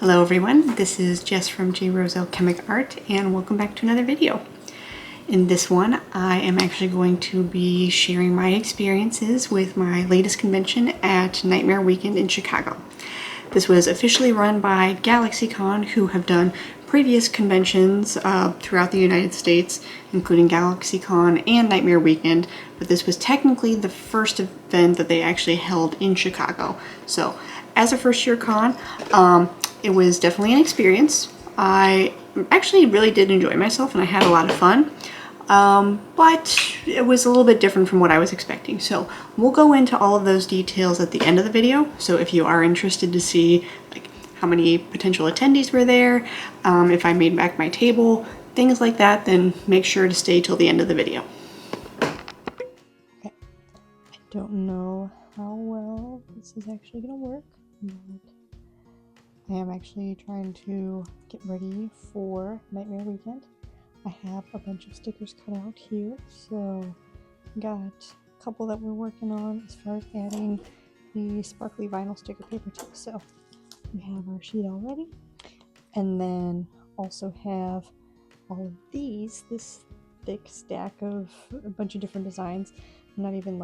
Hello everyone, this is Jess from Rose Alchemic Art and welcome back to another video. In this one, I am actually going to be sharing my experiences with my latest convention at Nightmare Weekend in Chicago. This was officially run by GalaxyCon, who have done previous conventions throughout the United States, including GalaxyCon and Nightmare Weekend, but this was technically the first event that they actually held in Chicago. So, as a first-year con, it was definitely an experience. I actually really did enjoy myself and I had a lot of fun, but it was a little bit different from what I was expecting. So we'll go into all of those details at the end of the video. So if you are interested to see like how many potential attendees were there, if I made back my table, things like that, then make sure to stay till the end of the video. Okay. I don't know how well this is actually gonna work, but I am actually trying to get ready for Nightmare Weekend. I have a bunch of stickers cut out here, so got a couple that we're working on as far as adding the sparkly vinyl sticker paper too. So we have our sheet all ready, and then also have all of these, this thick stack of a bunch of different designs. I'm not even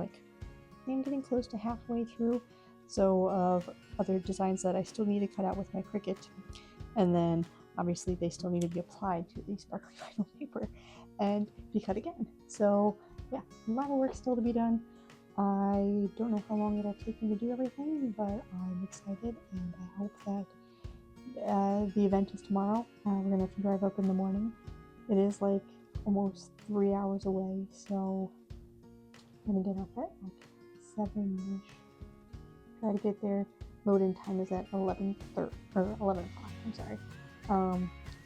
I'm getting close to halfway through. So of other designs that I still need to cut out with my Cricut, and then obviously they still need to be applied to the sparkly vinyl paper and be cut again. So yeah, a lot of work still to be done. I don't know how long it'll take me to do everything, but I'm excited and I hope that the event is tomorrow. We're gonna have to drive up in the morning. It is like almost 3 hours away, so I'm gonna get up at like 7-ish. Try to get there. Load-in time is at 11 o'clock. I'm sorry.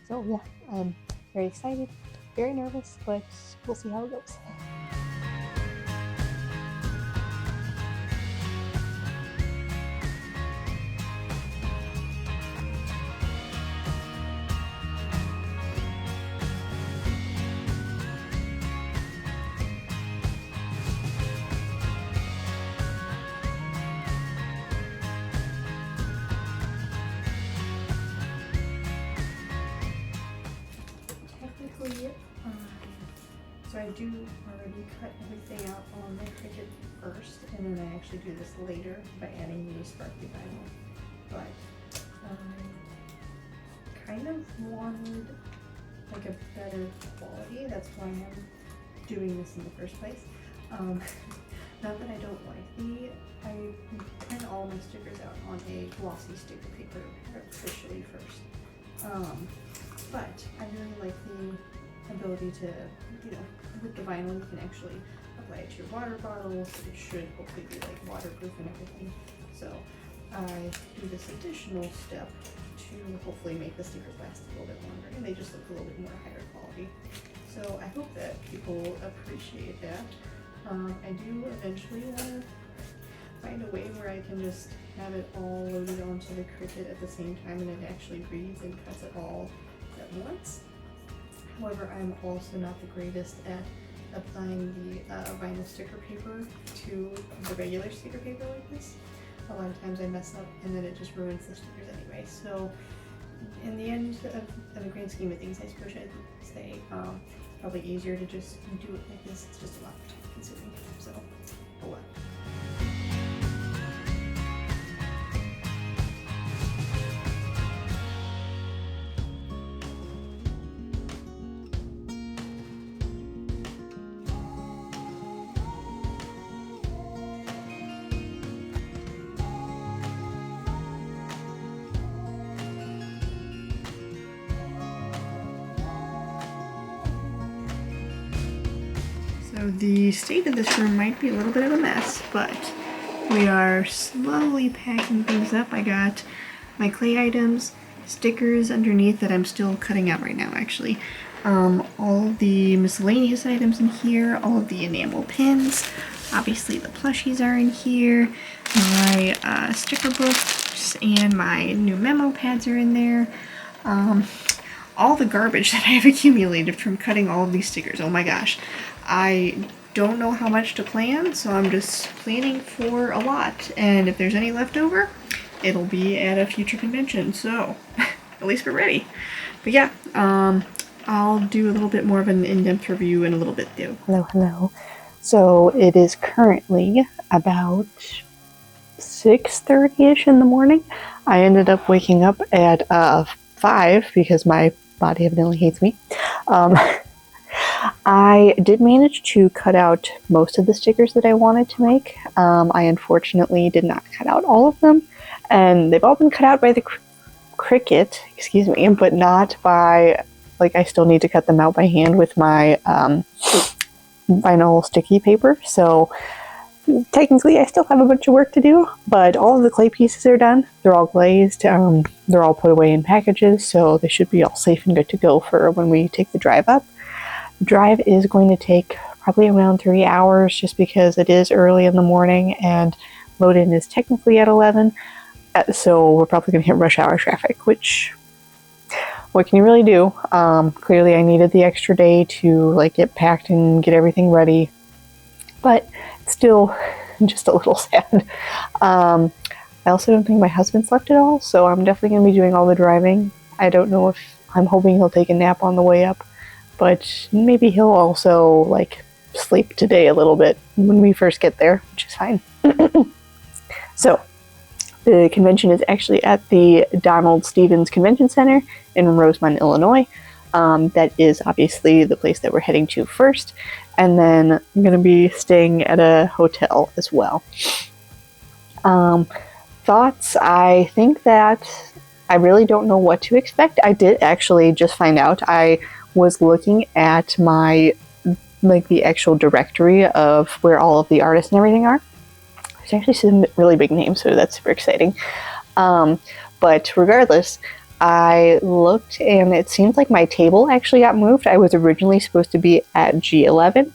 So yeah, I'm very excited, very nervous, but we'll see how it goes. So I do already cut everything out on my Cricut first, and then I actually do this later by adding the sparkly vinyl. But I kind of wanted like a better quality. That's why I'm doing this in the first place. Not that I don't like I print all my stickers out on a glossy sticker paper officially first. But I really like the ability to, with the vinyl you can actually apply it to your water bottles. It should hopefully be like waterproof and everything. So I do this additional step to hopefully make the stickers last a little bit longer, and they just look a little bit more higher quality. So I hope that people appreciate that. I do eventually want to find a way where I can just have it all loaded onto the Cricut at the same time and it actually reads and cuts it all at once. However, I'm also not the greatest at applying the vinyl sticker paper to the regular sticker paper like this. A lot of times I mess up and then it just ruins the stickers anyway. So in the end of the grand scheme of things, I suppose I'd say probably easier to just do it like this. It's just a lot of time consuming. So, oh well. So the state of this room might be a little bit of a mess, but we are slowly packing things up. I got my clay items, stickers underneath that I'm still cutting out right now actually. All of the miscellaneous items in here, all of the enamel pins, obviously the plushies are in here, my sticker books and my new memo pads are in there. All the garbage that I have accumulated from cutting all of these stickers. Oh my gosh. I don't know how much to plan, so I'm just planning for a lot. And if there's any left over, it'll be at a future convention. So at least we're ready. But yeah, I'll do a little bit more of an in-depth review in a little bit though. Hello, hello. So it is currently about 6:30ish in the morning. I ended up waking up at 5 because my body evidently hates me. I did manage to cut out most of the stickers that I wanted to make. I unfortunately did not cut out all of them, and they've all been cut out by the Cricut, excuse me, but not by, like, I still need to cut them out by hand with my vinyl sticky paper, so technically I still have a bunch of work to do, but all of the clay pieces are done. They're all glazed, they're all put away in packages, so they should be all safe and good to go for when we take the drive up. The drive is going to take probably around 3 hours just because it is early in the morning and load-in is technically at 11, so we're probably going to hit rush hour traffic, which, what can you really do? Clearly I needed the extra day to like get packed and get everything ready, but it's still just a little sad. I also don't think my husband slept at all, so I'm definitely going to be doing all the driving. I don't know if, I'm hoping he'll take a nap on the way up, but maybe he'll also like sleep today a little bit when we first get there, which is fine. So the convention is actually at the Donald Stevens Convention Center in Rosemont, Illinois. That is obviously the place that we're heading to first, and then I'm going to be staying at a hotel as well. Thoughts? I think that I really don't know what to expect. I did actually just find out. I was looking at my, like, the actual directory of where all of the artists and everything are. There's actually some really big names, so that's super exciting. But regardless, I looked and it seems like my table actually got moved. I was originally supposed to be at G11.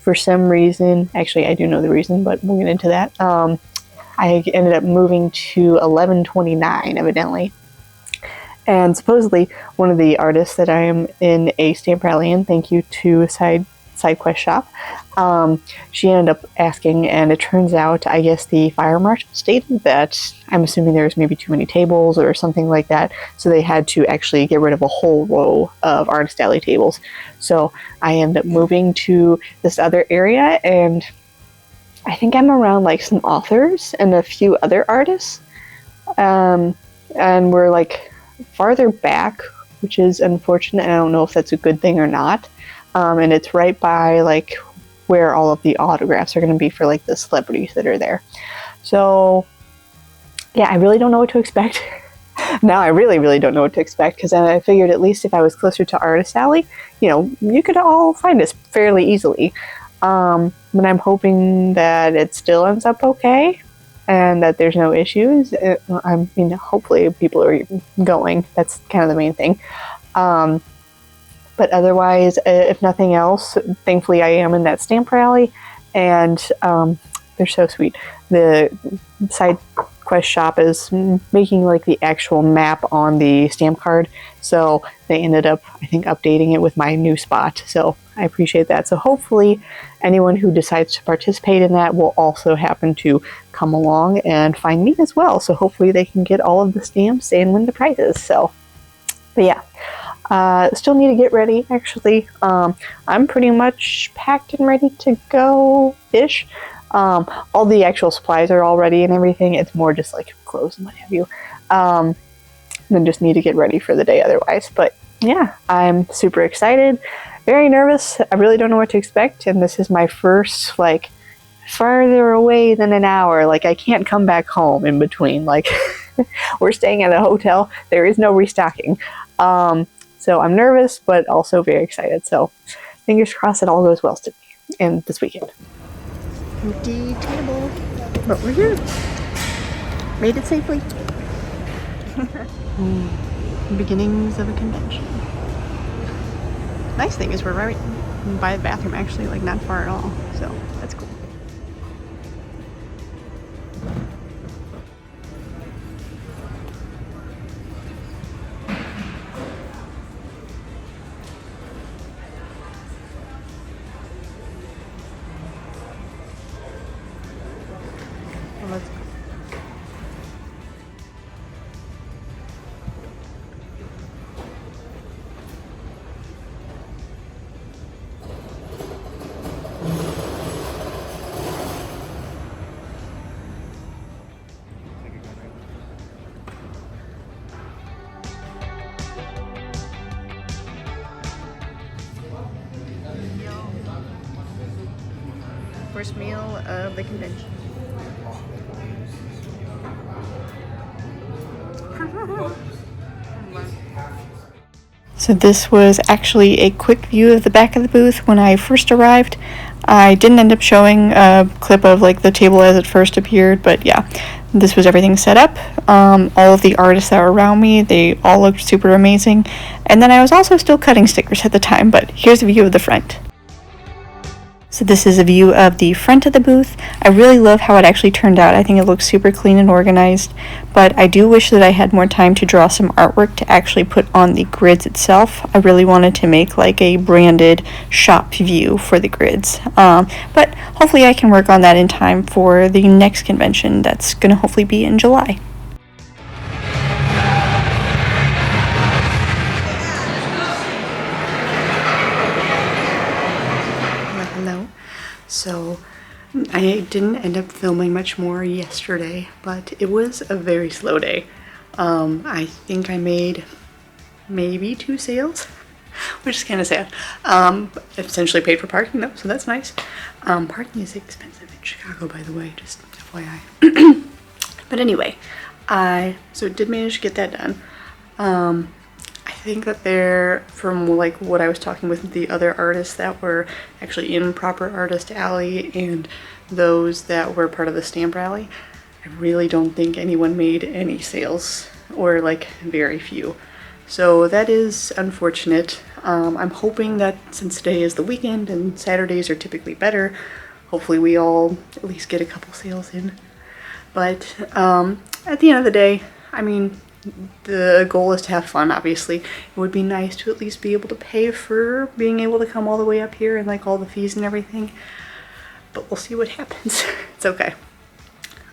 For some reason, actually I do know the reason, but we'll get into that. I ended up moving to 1129 evidently. And supposedly one of the artists that I am in a stamp rally in, thank you to Side Quest Shop, she ended up asking, and it turns out, I guess the fire marshal stated that, I'm assuming there was maybe too many tables or something like that, so they had to actually get rid of a whole row of artist alley tables. So I ended up moving to this other area, and I think I'm around like some authors and a few other artists, and we're like farther back, which is unfortunate. I don't know if that's a good thing or not. And it's right by like where all of the autographs are going to be for like the celebrities that are there. So yeah, I really don't know what to expect. Now I really don't know what to expect, because I figured at least if I was closer to Artist Alley, you know, you could all find us fairly easily. But I'm hoping that it still ends up okay and that there's no issues. I mean, hopefully people are going. That's kind of the main thing. But otherwise, if nothing else, thankfully I am in that stamp rally, and they're so sweet. The Side Quest Shop is making like the actual map on the stamp card, so they ended up, I think, updating it with my new spot, so I appreciate that. So hopefully anyone who decides to participate in that will also happen to come along and find me as well, so hopefully they can get all of the stamps and win the prizes. So, but yeah, still need to get ready, actually. I'm pretty much packed and ready to go-ish. All the actual supplies are all ready and everything. It's more just like clothes and what have you. Then just need to get ready for the day otherwise. But yeah, I'm super excited, very nervous. I really don't know what to expect, and this is my first, like, farther away than an hour. Like, I can't come back home in between. Like, we're staying at a hotel. There is no restocking. So I'm nervous, but also very excited. So fingers crossed it all goes well today and this weekend. Empty table, but we're here. Made it safely. Beginnings of a convention. Nice thing is we're right by the bathroom, actually, like not far at all. So that's cool. first meal of the convention. So this was actually a quick view of the back of the booth when I first arrived. I didn't end up showing a clip of like the table as it first appeared, but yeah, this was everything set up. All of the artists that were around me, they all looked super amazing. And then I was also still cutting stickers at the time, but here's a view of the front. So this is a view of the front of the booth. I really love how it actually turned out. I think it looks super clean and organized, but I do wish that I had more time to draw some artwork to actually put on the grids itself. I really wanted to make like a branded shop view for the grids, but hopefully I can work on that in time for the next convention that's going to hopefully be in July. Hello. So I didn't end up filming much more yesterday, but it was a very slow day. I think I made maybe 2 sales, which is kind of sad. Essentially paid for parking though, so that's nice. Parking is expensive in Chicago, by the way, just FYI. But anyway, so did manage to get that done. I think that they're, from like what I was talking with the other artists that were actually in Proper Artist Alley and those that were part of the stamp rally, I really don't think anyone made any sales, or like very few. So that is unfortunate. I'm hoping that since today is the weekend and Saturdays are typically better, hopefully we all at least get a couple sales in. But at the end of the day, I mean, the goal is to have fun, obviously. It would be nice to at least be able to pay for being able to come all the way up here and like all the fees and everything. But we'll see what happens. It's okay.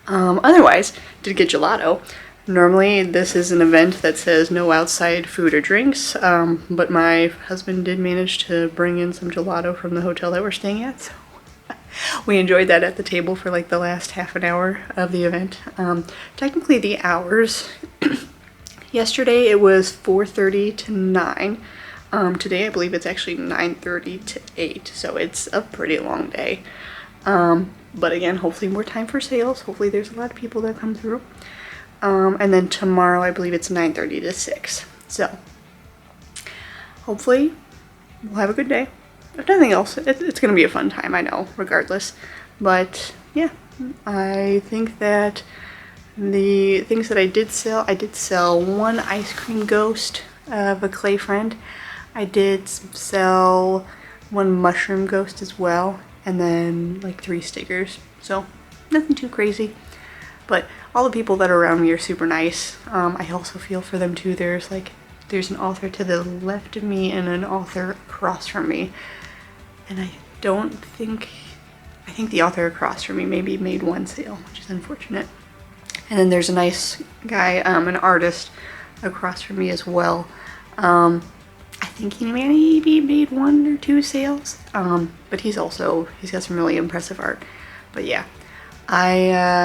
Otherwise, did get gelato. Normally this is an event that says no outside food or drinks, but my husband did manage to bring in some gelato from the hotel that we're staying at, so we enjoyed that at the table for like the last half an hour of the event. Technically the hours, yesterday it was 4:30 to 9. Today I believe it's actually 9:30 to 8, so it's a pretty long day. But again, hopefully more time for sales. Hopefully there's a lot of people that come through. And then tomorrow I believe it's 9:30 to 6. So hopefully we'll have a good day. If nothing else, it's going to be a fun time, I know, regardless. But yeah, I think that the things that I did sell one ice cream ghost of a clay friend. I did sell one mushroom ghost as well, and then like 3 stickers. So nothing too crazy. But all the people that are around me are super nice. I also feel for them too. There's an author to the left of me and an author across from me. And I think the author across from me maybe made 1 sale, which is unfortunate. And then there's a nice guy, an artist across from me as well. I think he maybe made 1 or 2 sales. But he's got some really impressive art. But yeah,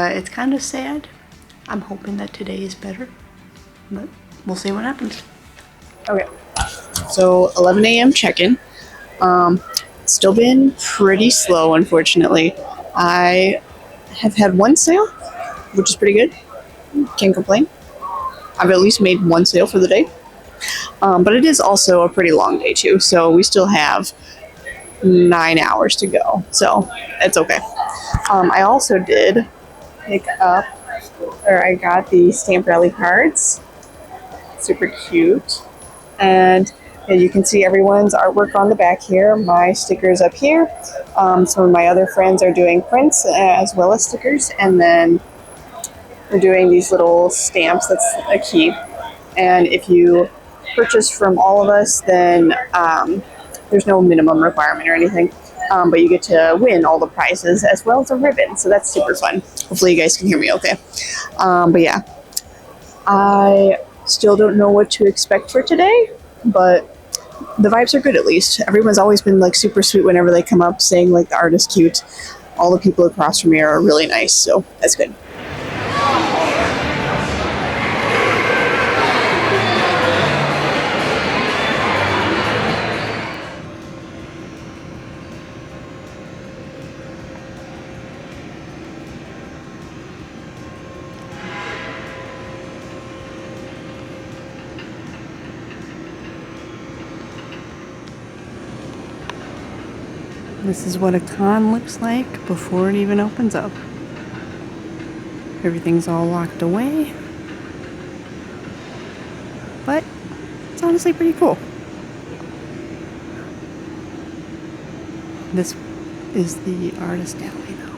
it's kind of sad. I'm hoping that today is better, but we'll see what happens. Okay, so 11 a.m. check-in. Still been pretty slow, unfortunately. I have had 1 sale, which is pretty good. Can't complain. I've at least made 1 sale for the day. But it is also a pretty long day too, so we still have 9 hours to go, so it's okay. I also did pick up, or I got the Stamp Rally cards. Super cute. And you can see everyone's artwork on the back here. My stickers up here. Some of my other friends are doing prints as well as stickers. And then we're doing these little stamps. That's a key. And if you purchase from all of us, then there's no minimum requirement or anything. But you get to win all the prizes as well as a ribbon. So that's super fun. Hopefully you guys can hear me okay. But yeah, I still don't know what to expect for today, but the vibes are good at least. Everyone's always been like super sweet whenever they come up saying like the art is cute. All the people across from me are really nice, so that's good. This is what a con looks like before it even opens up. Everything's all locked away. But it's honestly pretty cool. This is the artist alley though.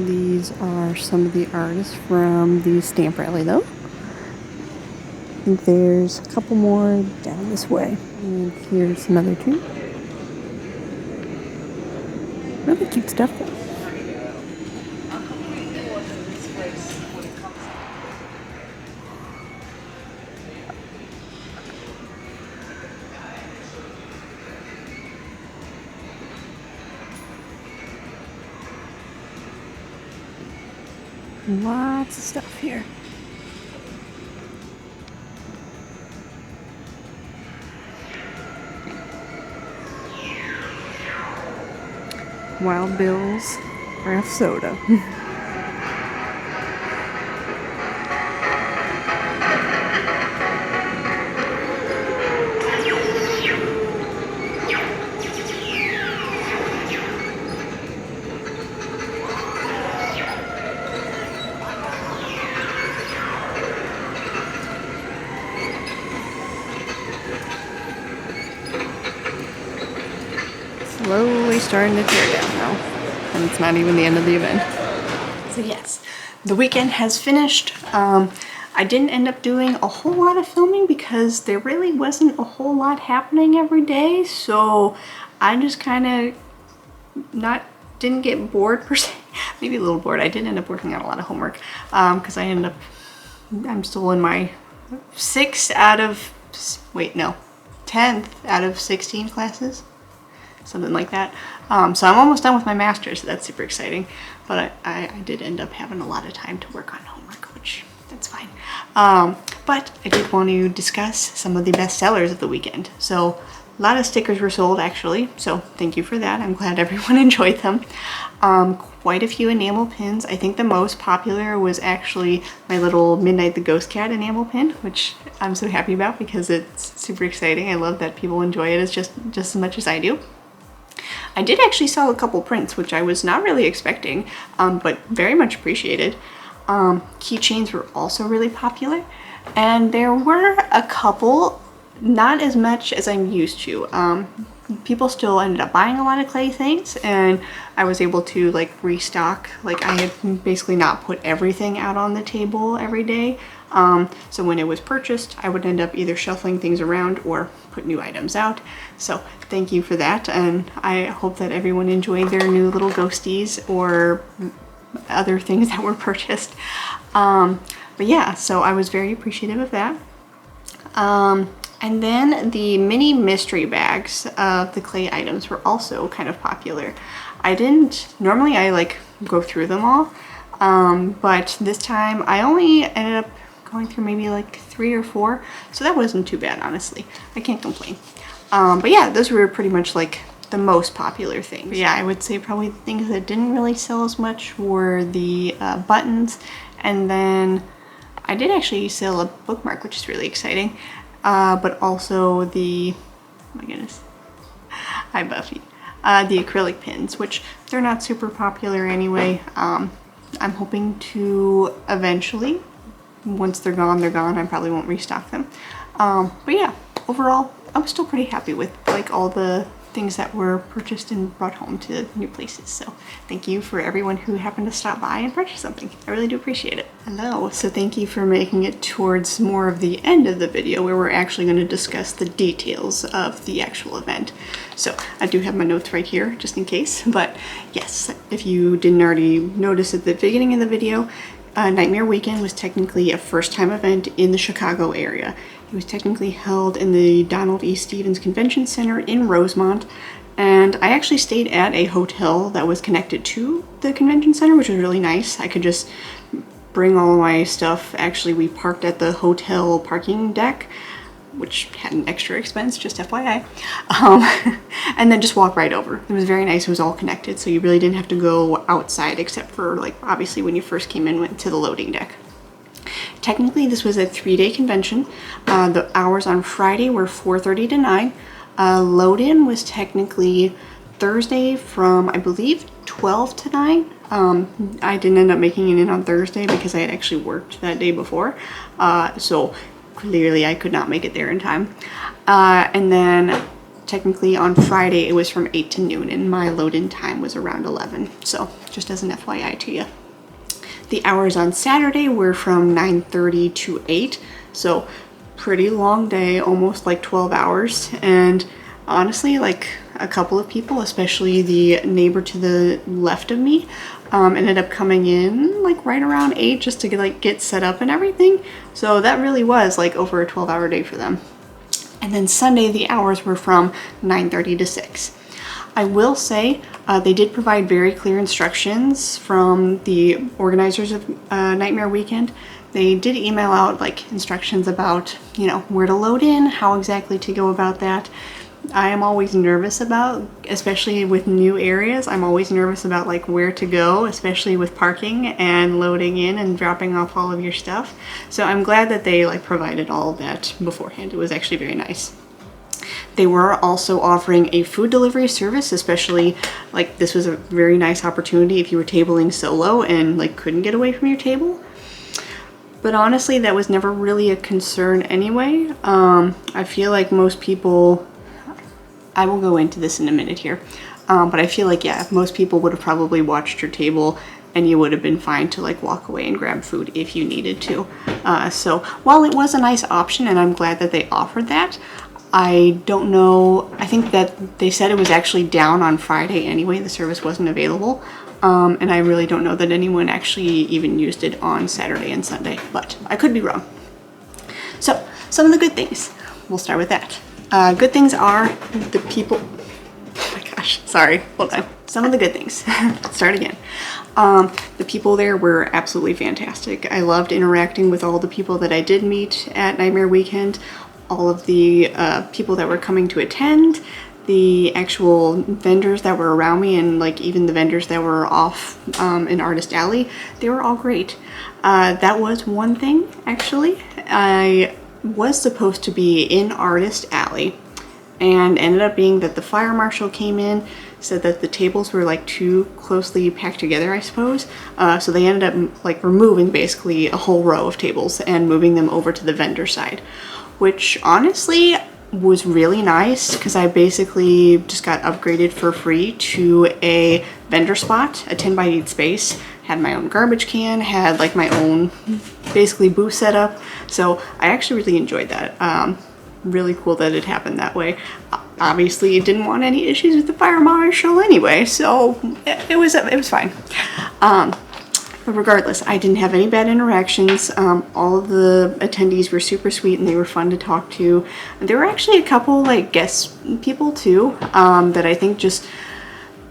These are some of the artists from the stamp rally though. I think there's a couple more down this way. And here's some other too. Really cute stuff though. Lots of stuff here. Wild Bill's craft soda. Slowly starting to tear down now, and it's not even the end of the event. So yes, the weekend has finished. I didn't end up doing a whole lot of filming because there really wasn't a whole lot happening every day, so I just kind of didn't get bored per se. Maybe a little bored. I did end up working on a lot of homework because I'm still in my 10th out of 16 classes. Something like that. So I'm almost done with my master's, so that's super exciting. But I did end up having a lot of time to work on homework, which that's fine. But I did want to discuss some of the best sellers of the weekend. So a lot of stickers were sold actually, so thank you for that. I'm glad everyone enjoyed them. Quite a few enamel pins. I think the most popular was actually my little Midnight the Ghost Cat enamel pin, which I'm so happy about because it's super exciting. I love that people enjoy it just as much as I do. I did actually sell a couple prints, which I was not really expecting, but very much appreciated. Keychains were also really popular, and there were a couple, not as much as I'm used to. People still ended up buying a lot of clay things, and I was able to like restock. Like I had basically not put everything out on the table every day. So when it was purchased, I would end up either shuffling things around or put new items out. So thank you for that, and I hope that everyone enjoyed their new little ghosties or other things that were purchased. But yeah, so I was very appreciative of that. And then the mini mystery bags of the clay items were also kind of popular. Normally I like go through them all, but this time I only ended up going through maybe like 3 or 4, so that wasn't too bad, honestly. I can't complain. But yeah, those were pretty much like the most popular things. But yeah, I would say probably the things that didn't really sell as much were the buttons, and then I did actually sell a bookmark, which is really exciting. But also the, oh my goodness, hi Buffy, the acrylic pins, which they're not super popular anyway. I'm hoping to eventually, once they're gone, they're gone. I probably won't restock them. But yeah, overall, I was still pretty happy with like all the things that were purchased and brought home to new places. So thank you for everyone who happened to stop by and purchase something. I really do appreciate it. Hello, so thank you for making it towards more of the end of the video where we're actually going to discuss the details of the actual event. So I do have my notes right here just in case, but yes, if you didn't already notice at the beginning of the video, Nightmare Weekend was technically a first-time event in the Chicago area. It was technically held in the Donald E. Stevens Convention Center in Rosemont, and I actually stayed at a hotel that was connected to the convention center, which was really nice. I could just bring all my stuff. Actually, we parked at the hotel parking deck, which had an extra expense, just FYI, and then just walk right over. It was very nice. It was all connected, so you really didn't have to go outside except for, like, obviously when you first came in, went to the loading deck. Technically, this was a 3-day convention. The hours on Friday were 4:30 to 9. Load-in was technically Thursday from, I believe, 12 to 9. I didn't end up making it in on Thursday because I had actually worked that day before. So clearly I could not make it there in time. And then technically on Friday it was from 8 to noon and my load-in time was around 11. So just as an FYI to you. The hours on Saturday were from 9:30 to 8. So pretty long day, almost like 12 hours. And honestly, like a couple of people, especially the neighbor to the left of me, ended up coming in like right around 8 just to get set up and everything. So that really was like over a 12-hour day for them. And then Sunday, the hours were from 9:30 to 6. I will say they did provide very clear instructions from the organizers of Nightmare Weekend. They did email out like instructions about, you know, where to load in, how exactly to go about that. I am always nervous about, especially with new areas, I'm always nervous about like where to go, especially with parking and loading in and dropping off all of your stuff. So I'm glad that they like provided all of that beforehand. It was actually very nice. They were also offering a food delivery service, especially like this was a very nice opportunity if you were tabling solo and like couldn't get away from your table. But honestly, that was never really a concern anyway. I feel like most people, I will go into this in a minute here, but I feel like, yeah, most people would have probably watched your table and you would have been fine to like walk away and grab food if you needed to. So while it was a nice option and I'm glad that they offered that, I don't know, I think that they said it was actually down on Friday anyway, the service wasn't available. And I really don't know that anyone actually even used it on Saturday and Sunday, but I could be wrong. So some of the good things, we'll start with that. Good things are the people, oh my gosh, sorry, hold on. Some of the good things, start again. The people there were absolutely fantastic. I loved interacting with all the people that I did meet at Nightmare Weekend, all of the people that were coming to attend, the actual vendors that were around me, and like even the vendors that were off in Artist Alley, they were all great. That was one thing, actually. I was supposed to be in Artist Alley and ended up being that the fire marshal came in, said that the tables were like too closely packed together, I suppose. So they ended up like removing basically a whole row of tables and moving them over to the vendor side, which honestly was really nice because I basically just got upgraded for free to a vendor spot, a 10x8 space, had my own garbage can, had like my own basically booth set up. So I actually really enjoyed that. Really cool that it happened that way. Obviously didn't want any issues with the fire marshal anyway, so it was fine. But regardless, I didn't have any bad interactions. All of the attendees were super sweet and they were fun to talk to. There were actually a couple like guest people too, that I think just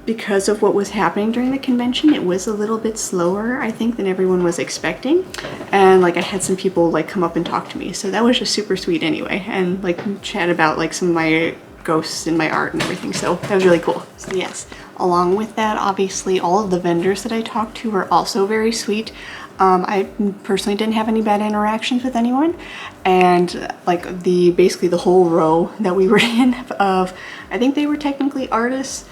because of what was happening during the convention, it was a little bit slower, I think, than everyone was expecting. And like I had some people like come up and talk to me, so that was just super sweet anyway, and like chat about like some of my ghosts in my art and everything, so that was really cool. So yes, along with that, obviously all of the vendors that I talked to were also very sweet. I personally didn't have any bad interactions with anyone, and like basically the whole row that we were in of, I think they were technically artists,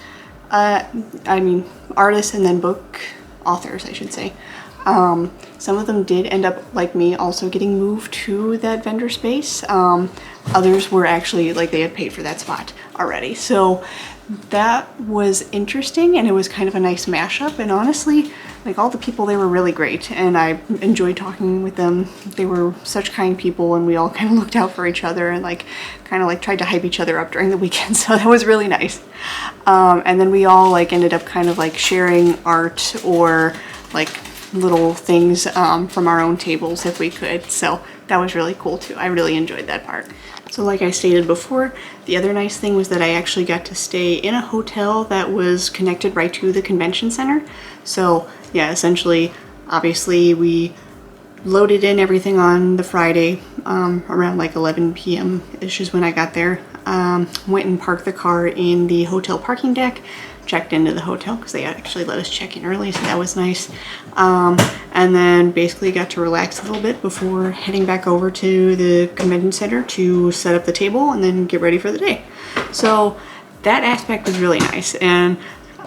artists and then book authors, I should say. Some of them did end up, like me, also getting moved to that vendor space. Others were actually, like, they had paid for that spot already. So that was interesting, and it was kind of a nice mashup. And honestly, like, all the people, they were really great, and I enjoyed talking with them. They were such kind people, and we all kind of looked out for each other and, like, kind of, like, tried to hype each other up during the weekend, so that was really nice. And then we all, like, ended up kind of, like, sharing art or, like, little things from our own tables if we could, so that was really cool too. I really enjoyed that part. So like I stated before, the other nice thing was that I actually got to stay in a hotel that was connected right to the convention center. So yeah, essentially, obviously we loaded in everything on the Friday around like 11 p.m. ish is when I got there. Went and parked the car in the hotel parking deck, checked into the hotel because they actually let us check in early, so that was nice. And then basically got to relax a little bit before heading back over to the convention center to set up the table and then get ready for the day. So that aspect was really nice. And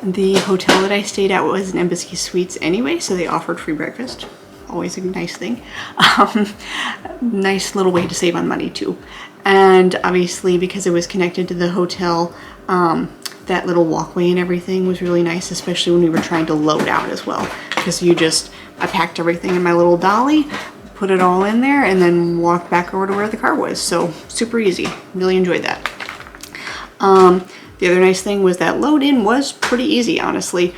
the hotel that I stayed at was an Embassy Suites anyway, so they offered free breakfast. Always a nice thing. Nice little way to save on money too. And obviously because it was connected to the hotel, that little walkway and everything was really nice, especially when we were trying to load out as well. Because I packed everything in my little dolly, put it all in there, and then walked back over to where the car was. So super easy. Really enjoyed that. The other nice thing was that load-in was pretty easy, honestly.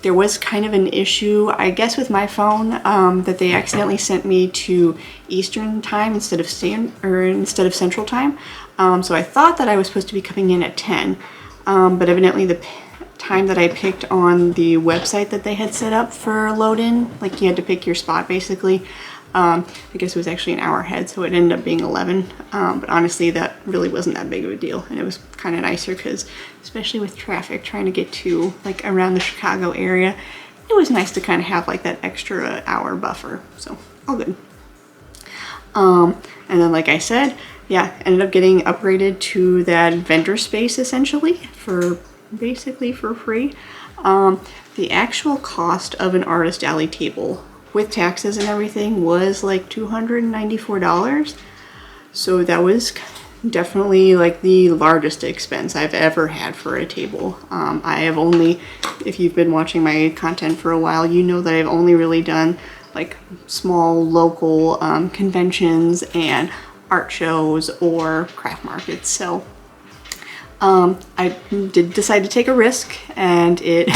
There was kind of an issue, I guess, with my phone, that they accidentally sent me to Eastern time instead of Central time. So I thought that I was supposed to be coming in at 10, but evidently the time that I picked on the website that they had set up for load-in, like you had to pick your spot basically. I guess it was actually an hour ahead, so it ended up being 11. But honestly, that really wasn't that big of a deal, and it was kind of nicer because, especially with traffic, trying to get to like around the Chicago area, it was nice to kind of have like that extra hour buffer. So all good. And then, like I said, yeah, ended up getting upgraded to that vendor space essentially for basically for free. The actual cost of an artist alley table with taxes and everything was like $294. So that was definitely like the largest expense I've ever had for a table. I have only, if you've been watching my content for a while, you know that I've only really done like small local conventions and art shows or craft markets. So I did decide to take a risk, and it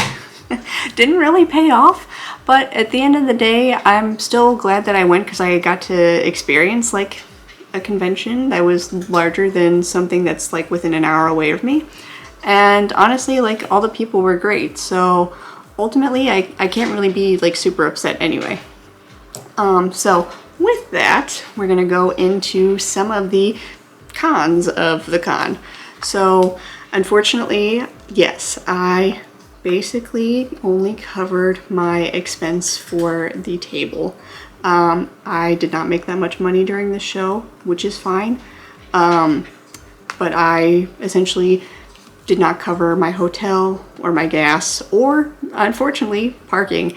didn't really pay off. But at the end of the day, I'm still glad that I went because I got to experience like a convention that was larger than something that's like within an hour away of me. And honestly, like all the people were great. So ultimately, I can't really be like super upset anyway. So with that, we're gonna go into some of the cons of the con. So unfortunately, yes, I basically only covered my expense for the table. I did not make that much money during the show, which is fine. But I essentially did not cover my hotel or my gas or, unfortunately, parking.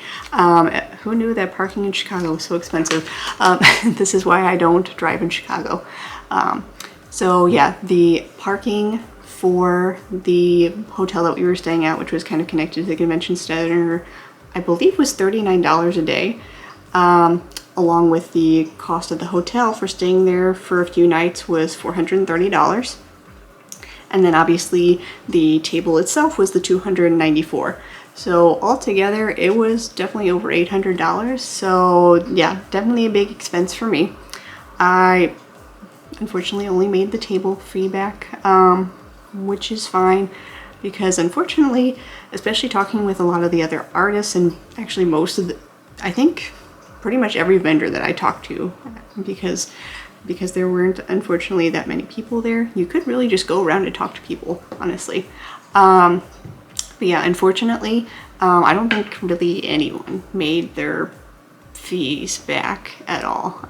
Who knew that parking in Chicago was so expensive? This is why I don't drive in Chicago. So yeah, the parking for the hotel that we were staying at, which was kind of connected to the convention center, I believe was $39 a day, along with the cost of the hotel for staying there for a few nights was $430. And then obviously the table itself was the $294. So altogether it was definitely over $800. So yeah, definitely a big expense for me. I unfortunately only made the table fee back, which is fine because unfortunately, especially talking with a lot of the other artists and actually most of the, I think pretty much every vendor that I talked to, because there weren't unfortunately that many people there, you could really just go around and talk to people, honestly. But yeah, unfortunately, I don't think really anyone made their fees back at all.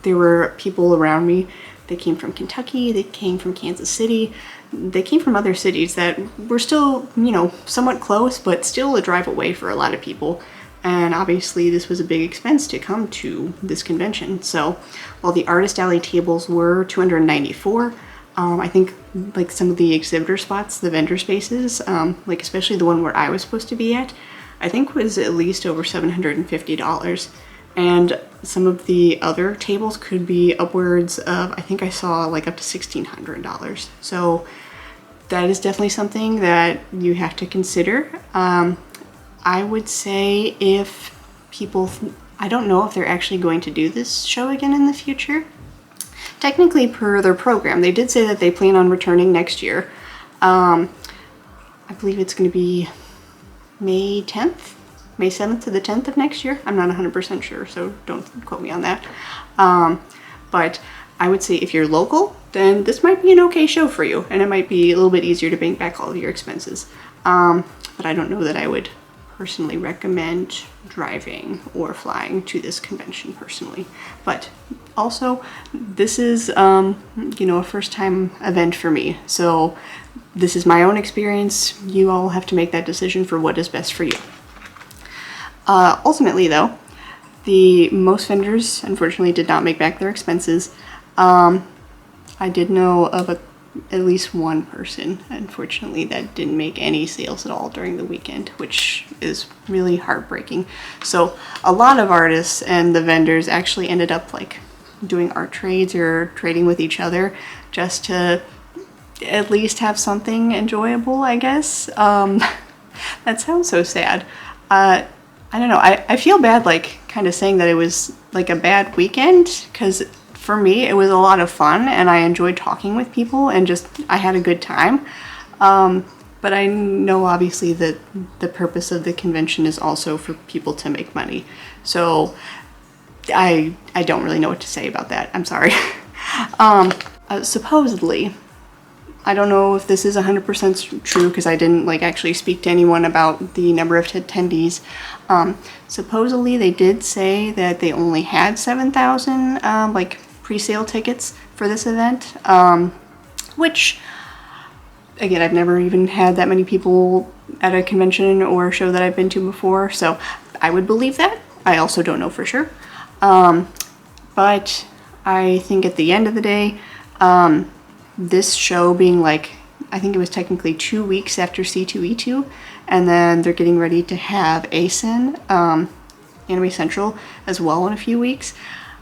There were people around me that came from Kentucky, they came from Kansas City, they came from other cities that were still, you know, somewhat close, but still a drive away for a lot of people. And obviously this was a big expense to come to this convention. So while the Artist Alley tables were $294, I think like some of the exhibitor spots, the vendor spaces, like especially the one where I was supposed to be at, I think was at least over $750. And some of the other tables could be upwards of, I think I saw like up to $1,600. So that is definitely something that you have to consider. I would say if people, I don't know if they're actually going to do this show again in the future. Technically per their program, they did say that they plan on returning next year. I believe it's going to be May 10th? May 7th to the 10th of next year. I'm not 100% sure, so don't quote me on that. But I would say if you're local, then this might be an okay show for you, and it might be a little bit easier to bank back all of your expenses. But I don't know that I would personally recommend driving or flying to this convention personally. But also, this is, you know, a first time event for me. So this is my own experience. You all have to make that decision for what is best for you. Ultimately though, most vendors unfortunately did not make back their expenses. I did know of at least one person, unfortunately, that didn't make any sales at all during the weekend, which is really heartbreaking. So a lot of artists and the vendors actually ended up like doing art trades or trading with each other just to at least have something enjoyable, I guess. That sounds so sad. I don't know, I feel bad like kind of saying that it was like a bad weekend, because for me it was a lot of fun and I enjoyed talking with people and just I had a good time. But I know obviously that the purpose of the convention is also for people to make money. So I don't really know what to say about that. I'm sorry. Supposedly, I don't know if this is 100% true because I didn't like actually speak to anyone about the number of attendees. Supposedly they did say that they only had 7,000 like pre-sale tickets for this event, which again, I've never even had that many people at a convention or show that I've been to before, so I would believe that. I also don't know for sure. But I think at the end of the day, this show being like, I think it was technically 2 weeks after C2E2, and then they're getting ready to have ASIN, Anime Central, as well in a few weeks.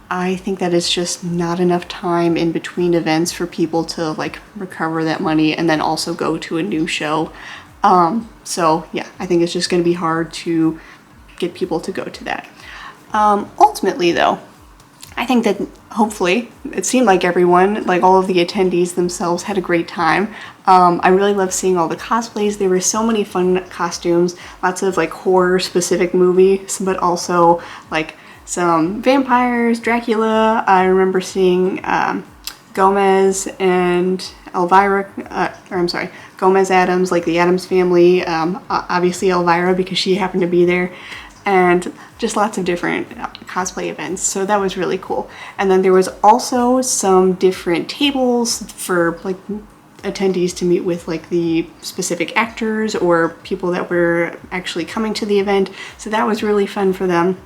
I think that is just not enough time in between events for people to like recover that money and then also go to a new show. So yeah, I think it's just going to be hard to get people to go to that. Ultimately though, I think that hopefully it seemed like everyone, like all of the attendees themselves, had a great time. I really love seeing all the cosplays. There were so many fun costumes, lots of like horror specific movies, but also like some vampires, Dracula. I remember seeing Gomez and Elvira, Gomez Adams, like the Addams family, obviously Elvira because she happened to be there, and just lots of different cosplay events, so that was really cool. And then there was also some different tables for like attendees to meet with like the specific actors or people that were actually coming to the event, so that was really fun for them.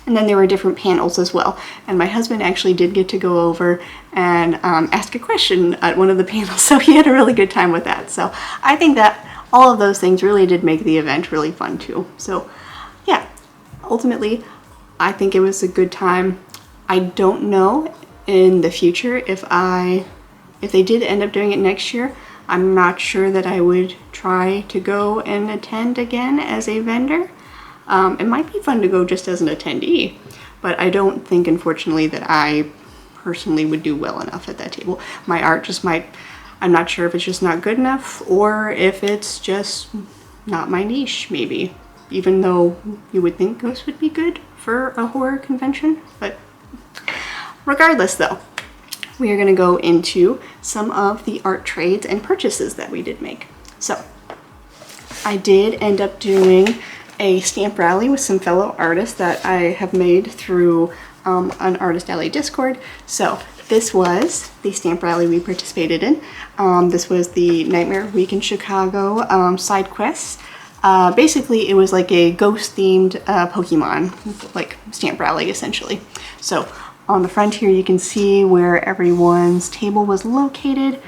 And then there were different panels as well. And my husband actually did get to go over and ask a question at one of the panels, so he had a really good time with that. So I think that all of those things really did make the event really fun too. So yeah, ultimately, I think it was a good time. I don't know in the future if they did end up doing it next year, I'm not sure that I would try to go and attend again as a vendor. It might be fun to go just as an attendee, but I don't think, unfortunately, that I personally would do well enough at that table. My art just might, I'm not sure if it's just not good enough or if it's just not my niche, maybe. Even though you would think ghosts would be good for a horror convention. But regardless though, we are going to go into some of the art trades and purchases that we did make. So I did end up doing a stamp rally with some fellow artists that I have made through an Artist Alley Discord. So this was the stamp rally we participated in. This was the Nightmare Week in Chicago side quests. Basically it was like a ghost themed Pokemon like stamp rally essentially. So on the front here you can see where everyone's table was located.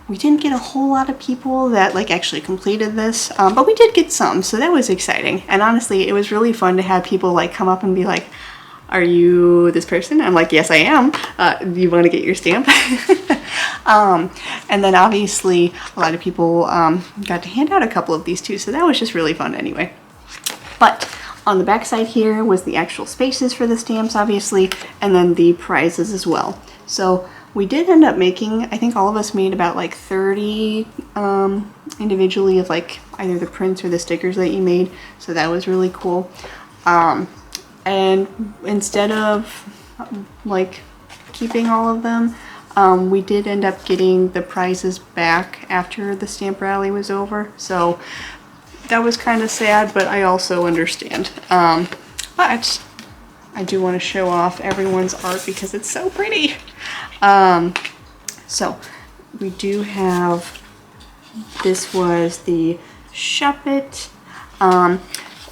We didn't get a whole lot of people that like actually completed this, but we did get some, so that was exciting. And honestly, it was really fun to have people like come up and be like, "Are you this person?" I'm like, "Yes, I am. Do you want to get your stamp?" And then obviously a lot of people got to hand out a couple of these too, so that was just really fun anyway. But on the back side here was the actual spaces for the stamps, obviously, and then the prizes as well. So we did end up making, I think all of us made about like 30 individually of like either the prints or the stickers that you made, so that was really cool. And instead of like keeping all of them, we did end up getting the prizes back after the stamp rally was over. So that was kind of sad, but I also understand. But I do want to show off everyone's art because it's so pretty. So we do have, this was the Shoppe.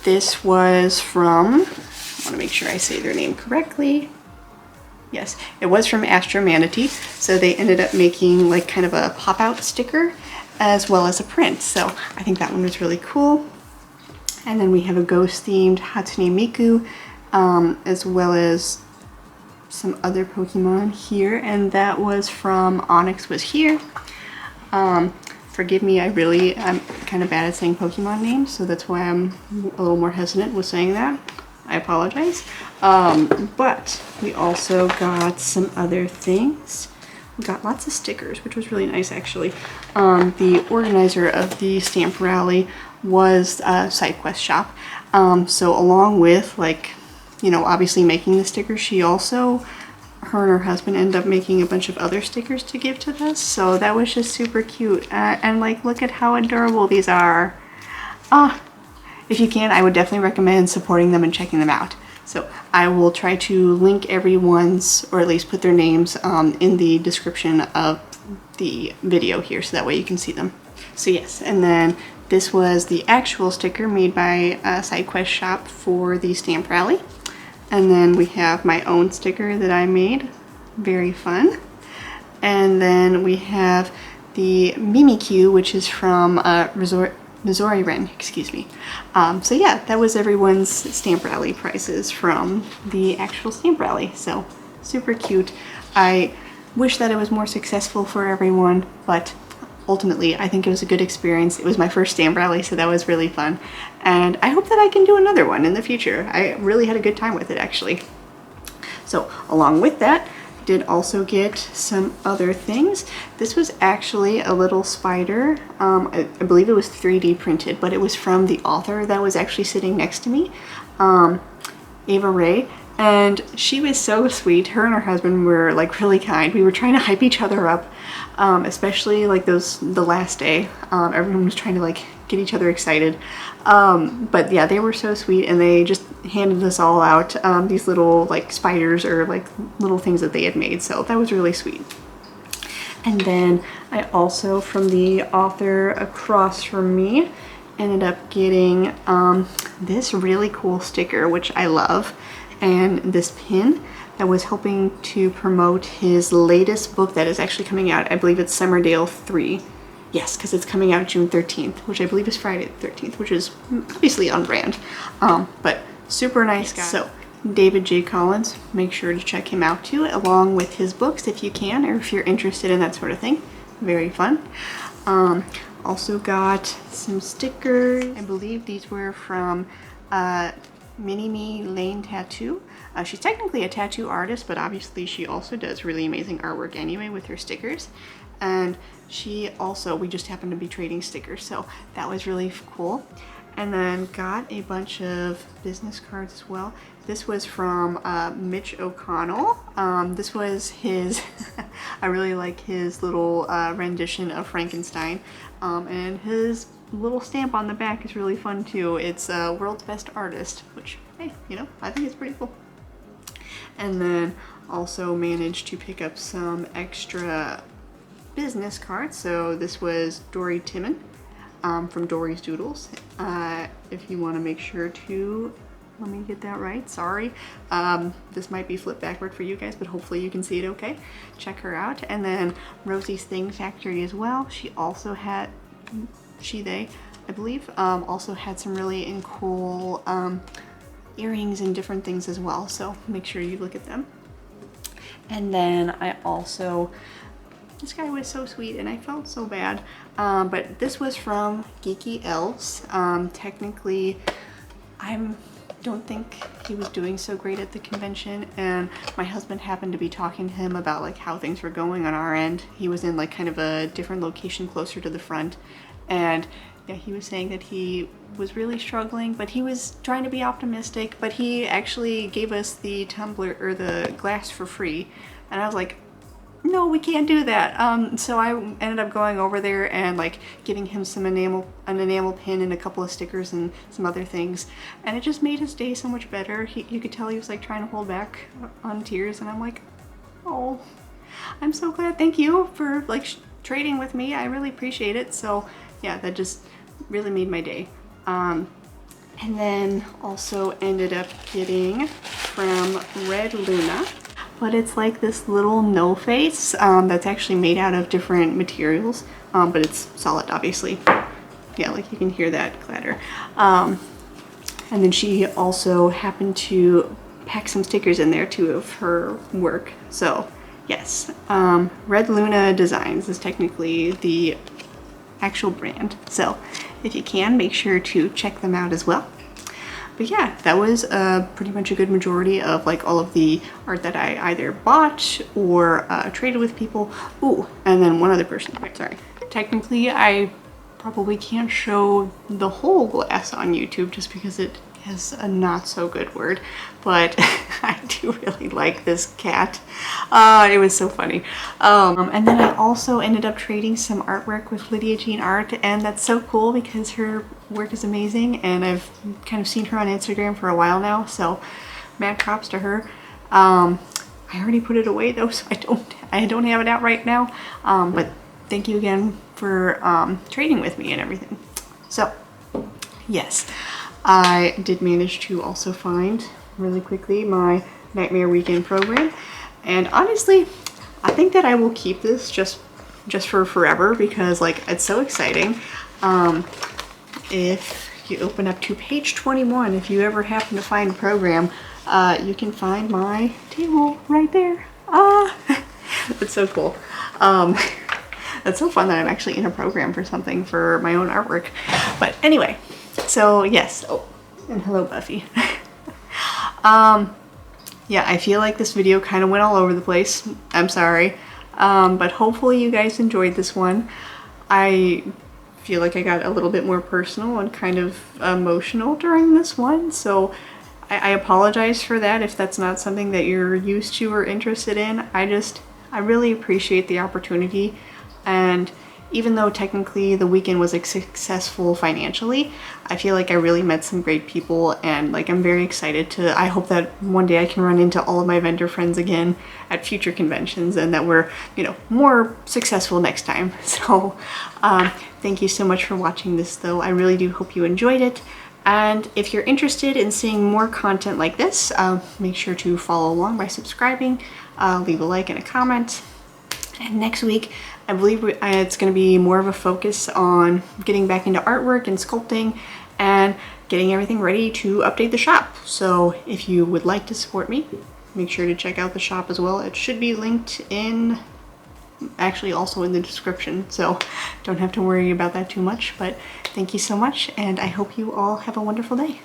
This was from, I want to make sure I say their name correctly. Yes, it was from AstroManatee. So they ended up making like kind of a pop-out sticker as well as a print. So I think that one was really cool. And then we have a ghost-themed Hatsune Miku, as well as some other Pokemon here. And that was from Onyx Was Here. Forgive me, I'm kind of bad at saying Pokemon names, so that's why I'm a little more hesitant with saying that. I apologize. But we also got some other things. We got lots of stickers, which was really nice actually. The organizer of the stamp rally was SideQuest Shop. So along with, like, you know, obviously making the stickers, she also, her and her husband ended up making a bunch of other stickers to give to us. So that was just super cute. And like, look at how adorable these are. If you can, I would definitely recommend supporting them and checking them out. So I will try to link everyone's, or at least put their names in the description of the video here, so that way you can see them. So yes, and then this was the actual sticker made by SideQuest Shop for the stamp rally. And then we have my own sticker that I made. Very fun. And then we have the Mimikyu, which is from Mizorey Ren, excuse me. So yeah, that was everyone's stamp rally prizes from the actual stamp rally. So super cute. I wish that it was more successful for everyone, but ultimately I think it was a good experience. It was my first stamp rally, so that was really fun. And I hope that I can do another one in the future. I really had a good time with it actually. So along with that, did also get some other things. This was actually a little spider. I believe it was 3D printed, but it was from the author that was actually sitting next to me, Eva Rayne. And she was so sweet. Her and her husband were like really kind. We were trying to hype each other up, especially like the last day. Everyone was trying to like get each other excited. But yeah, they were so sweet, and they just handed us all out these little like spiders, or like little things that they had made. So that was really sweet. And then I also, from the author across from me, ended up getting this really cool sticker, which I love, and this pin that was helping to promote his latest book that is actually coming out. I believe it's Summerdale 3. Yes, because it's coming out June 13th, which I believe is Friday the 13th, which is obviously on brand. But super nice guy. So David J. Collins, make sure to check him out too, along with his books if you can, or if you're interested in that sort of thing. Very fun. Also got some stickers. I believe these were from Mini-Me Lane Tattoo. She's technically a tattoo artist, but obviously she also does really amazing artwork anyway with her stickers. And she also, we just happened to be trading stickers, so that was really cool. And then got a bunch of business cards as well. This was from Mitch O'Connell. This was his, I really like his little rendition of Frankenstein. And his little stamp on the back is really fun too. It's World's Best Artist, which, hey, you know, I think it's pretty cool. And then also managed to pick up some extra business cards. So this was Dorie Timon from Dorie's Doodles. If you want to make sure to, let me get that right, sorry. This might be flipped backward for you guys, but hopefully you can see it okay. Check her out. And then Rosiesthingfactory as well. She also had, they, I believe, also had some really cool earrings and different things as well. So make sure you look at them. And then I also, this guy was so sweet and I felt so bad. But this was from Geeky Elves. Technically, I don't think he was doing so great at the convention, and my husband happened to be talking to him about like how things were going on our end. He was in like kind of a different location closer to the front, and yeah, he was saying that he was really struggling, but he was trying to be optimistic. But he actually gave us the tumbler or the glass for free, and I was like, no, we can't do that. So I ended up going over there and like giving him an enamel pin and a couple of stickers and some other things. And it just made his day so much better. You could tell he was like trying to hold back on tears, and I'm like, oh, I'm so glad. Thank you for like trading with me. I really appreciate it. So yeah, that just really made my day. And then also ended up getting from Red Luna, but it's like this little no face that's actually made out of different materials, but it's solid, obviously. Yeah, like you can hear that clatter. And then she also happened to pack some stickers in there too of her work. So yes, RedLunaDesigns is technically the actual brand. So if you can, make sure to check them out as well. But yeah, that was pretty much a good majority of like all of the art that I either bought or traded with people. Ooh, and then one other person, wait, sorry. Technically, I probably can't show the whole glass on YouTube just because it has a not so good word, but I do really like this cat. It was so funny. And then I also ended up trading some artwork with Lydiajeanart, and that's so cool because her work is amazing, and I've kind of seen her on Instagram for a while now, so mad props to her. I already put it away though, so I don't have it out right now. But thank you again for trading with me and everything. So yes, I did manage to also find really quickly my Nightmare Weekend program, and honestly I think that I will keep this just for forever because like it's so exciting. If you open up to page 21, if you ever happen to find a program, you can find my table right there. That's so cool. That's so fun that I'm actually in a program for something for my own artwork. But anyway, so yes. Oh, and hello Buffy. Yeah, I feel like this video kind of went all over the place. I'm sorry. But hopefully you guys enjoyed this one. I feel like I got a little bit more personal and kind of emotional during this one, so I apologize for that if that's not something that you're used to or interested in. I really appreciate the opportunity, and even though technically the weekend was successful financially, I feel like I really met some great people, and like I'm very excited to, I hope that one day I can run into all of my vendor friends again at future conventions, and that we're, you know, more successful next time. So thank you so much for watching this though. I really do hope you enjoyed it. And if you're interested in seeing more content like this, make sure to follow along by subscribing, leave a like and a comment. And next week, I believe it's going to be more of a focus on getting back into artwork and sculpting and getting everything ready to update the shop. So if you would like to support me, make sure to check out the shop as well. It should be linked in, actually also in the description, so don't have to worry about that too much. But thank you so much, and I hope you all have a wonderful day.